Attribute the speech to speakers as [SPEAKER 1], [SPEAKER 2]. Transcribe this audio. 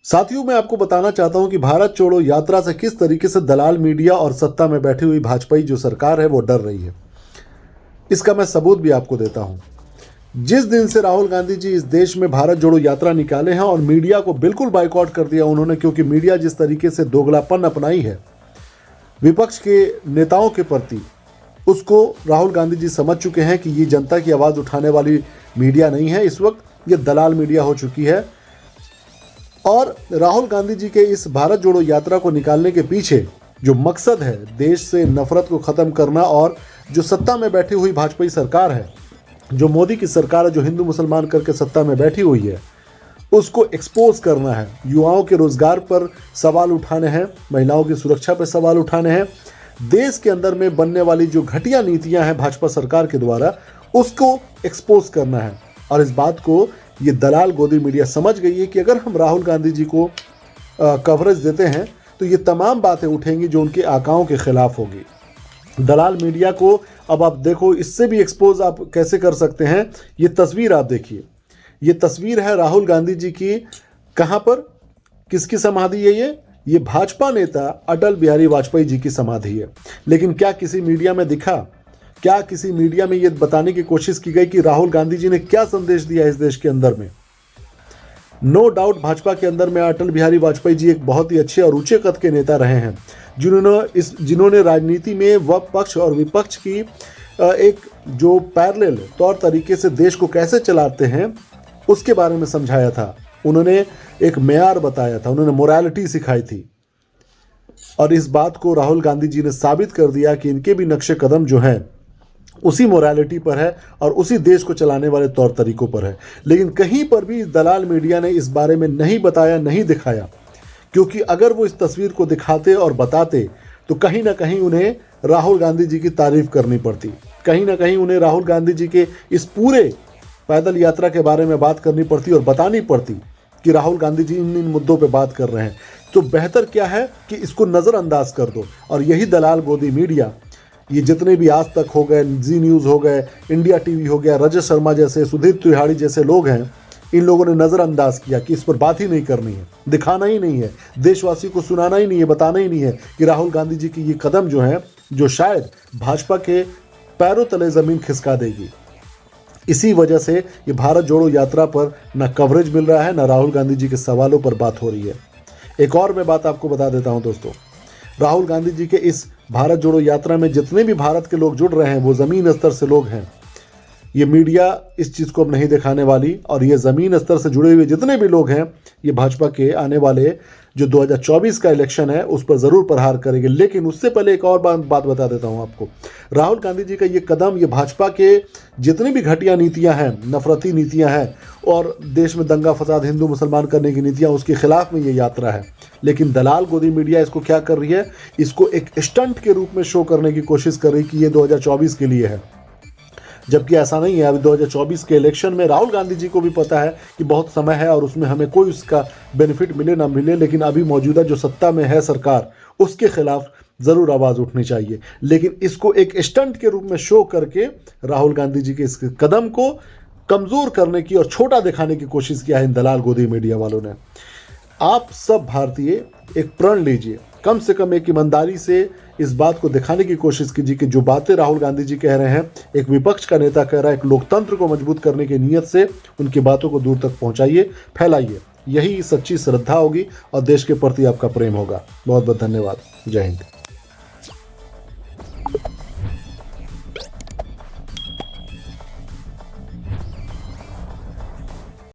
[SPEAKER 1] साथियों, मैं आपको बताना चाहता हूं कि भारत छोड़ो यात्रा से किस तरीके से दलाल मीडिया और सत्ता में बैठी हुई भाजपाई जो सरकार है वो डर रही है। इसका मैं सबूत भी आपको देता हूं। जिस दिन से राहुल गांधी जी इस देश में भारत जोड़ो यात्रा निकाले हैं और मीडिया को बिल्कुल बाइकआउट कर दिया उन्होंने, क्योंकि मीडिया जिस तरीके से दोगलापन अपनाई है विपक्ष के नेताओं के प्रति, उसको राहुल गांधी जी समझ चुके हैं कि ये जनता की आवाज़ उठाने वाली मीडिया नहीं है। इस वक्त ये दलाल मीडिया हो चुकी है। और राहुल गांधी जी के इस भारत जोड़ो यात्रा को निकालने के पीछे जो मकसद है, देश से नफरत को ख़त्म करना, और जो सत्ता में बैठी हुई भाजपाई सरकार है, जो मोदी की सरकार है, जो हिंदू मुसलमान करके सत्ता में बैठी हुई है, उसको एक्सपोज करना है। युवाओं के रोजगार पर सवाल उठाने हैं, महिलाओं की सुरक्षा पर सवाल उठाने हैं, देश के अंदर में बनने वाली जो घटिया नीतियां हैं भाजपा सरकार के द्वारा, उसको एक्सपोज करना है। और इस बात को ये दलाल गोदी मीडिया समझ गई है कि अगर हम राहुल गांधी जी को कवरेज देते हैं तो ये तमाम बातें उठेंगी जो उनके आकाओं के खिलाफ होगी। दलाल मीडिया को अब आप देखो, इससे भी एक्सपोज आप कैसे कर सकते हैं। ये तस्वीर आप देखिए, ये तस्वीर है राहुल गांधी जी की। कहाँ पर, किसकी समाधि है ये भाजपा नेता अटल बिहारी वाजपेयी जी की समाधि है। लेकिन क्या किसी मीडिया में दिखा, क्या किसी मीडिया में ये बताने की कोशिश की गई कि राहुल गांधी जी ने क्या संदेश दिया इस देश के अंदर में? नो डाउट भाजपा के अंदर में अटल बिहारी वाजपेयी जी एक बहुत ही अच्छे और ऊंचे कद के नेता रहे हैं, जिन्होंने राजनीति में पक्ष और विपक्ष की एक जो पैरेलल तौर तरीके से देश को कैसे चलाते हैं उसके बारे में समझाया था। उन्होंने एक मेयार बताया था, उन्होंने मोरालिटी सिखाई थी। और इस बात को राहुल गांधी जी ने साबित कर दिया कि इनके भी नक्शे कदम जो हैं उसी मोरालिटी पर है और उसी देश को चलाने वाले तौर तरीकों पर है। लेकिन कहीं पर भी दलाल मीडिया ने इस बारे में नहीं बताया, नहीं दिखाया, क्योंकि अगर वो इस तस्वीर को दिखाते और बताते तो कहीं ना कहीं उन्हें राहुल गांधी जी की तारीफ करनी पड़ती, कहीं ना कहीं उन्हें राहुल गांधी जी के इस पूरे पैदल यात्रा के बारे में बात करनी पड़ती और बतानी पड़ती कि राहुल गांधी जी इन मुद्दों पे बात कर रहे हैं। तो बेहतर क्या है कि इसको नज़रअंदाज कर दो। और यही दलाल गोदी मीडिया, ये जितने भी आज तक हो गए, जी न्यूज़ हो गए, इंडिया टीवी हो गया, रजत शर्मा जैसे, सुधीर तिवारी जैसे लोग हैं, इन लोगों ने नज़रअंदाज किया कि इस पर बात ही नहीं करनी है, दिखाना ही नहीं है, देशवासी को सुनाना ही नहीं है, बताना ही नहीं है कि राहुल गांधी जी की ये कदम जो है, जो शायद भाजपा के पैरों तले ज़मीन खिसका देगी। इसी वजह से ये भारत जोड़ो यात्रा पर ना कवरेज मिल रहा है, ना राहुल गांधी जी के सवालों पर बात हो रही है। एक और मैं बात आपको बता देता हूं दोस्तों, राहुल गांधी जी के इस भारत जोड़ो यात्रा में जितने भी भारत के लोग जुड़ रहे हैं वो ज़मीन स्तर से लोग हैं। ये मीडिया इस चीज़ को अब नहीं दिखाने वाली, और ये ज़मीन स्तर से जुड़े हुए जितने भी लोग हैं ये भाजपा के आने वाले जो 2024 का इलेक्शन है उस पर ज़रूर प्रहार करेंगे। लेकिन उससे पहले एक और बात बता देता हूं आपको, राहुल गांधी जी का ये कदम, ये भाजपा के जितनी भी घटिया नीतियां हैं, नफरती नीतियां हैं, और देश में दंगा फसाद हिंदू मुसलमान करने की नीतियां, उसके खिलाफ में ये यात्रा है। लेकिन दलाल गोदी मीडिया इसको क्या कर रही है, इसको एक स्टंट के रूप में शो करने की कोशिश कर रही कि ये 2024 के लिए है, जबकि ऐसा नहीं है। अभी 2024 के इलेक्शन में राहुल गांधी जी को भी पता है कि बहुत समय है और उसमें हमें कोई उसका बेनिफिट मिले ना मिले, लेकिन अभी मौजूदा जो सत्ता में है सरकार, उसके खिलाफ ज़रूर आवाज़ उठनी चाहिए। लेकिन इसको एक स्टंट के रूप में शो करके राहुल गांधी जी के इस कदम को कमज़ोर करने की और छोटा दिखाने की कोशिश किया है इन दलाल गोदी मीडिया वालों ने। आप सब भारतीय एक प्रण लीजिए, कम से कम एक ईमानदारी से इस बात को दिखाने की कोशिश कीजिए कि जो बातें राहुल गांधी जी कह रहे हैं, एक विपक्ष का नेता कह रहा है, एक लोकतंत्र को मजबूत करने की नीयत से उनकी बातों को दूर तक पहुंचाइए, फैलाइए। यही सच्ची श्रद्धा होगी और देश के प्रति आपका प्रेम होगा। बहुत बहुत धन्यवाद। जय हिंद।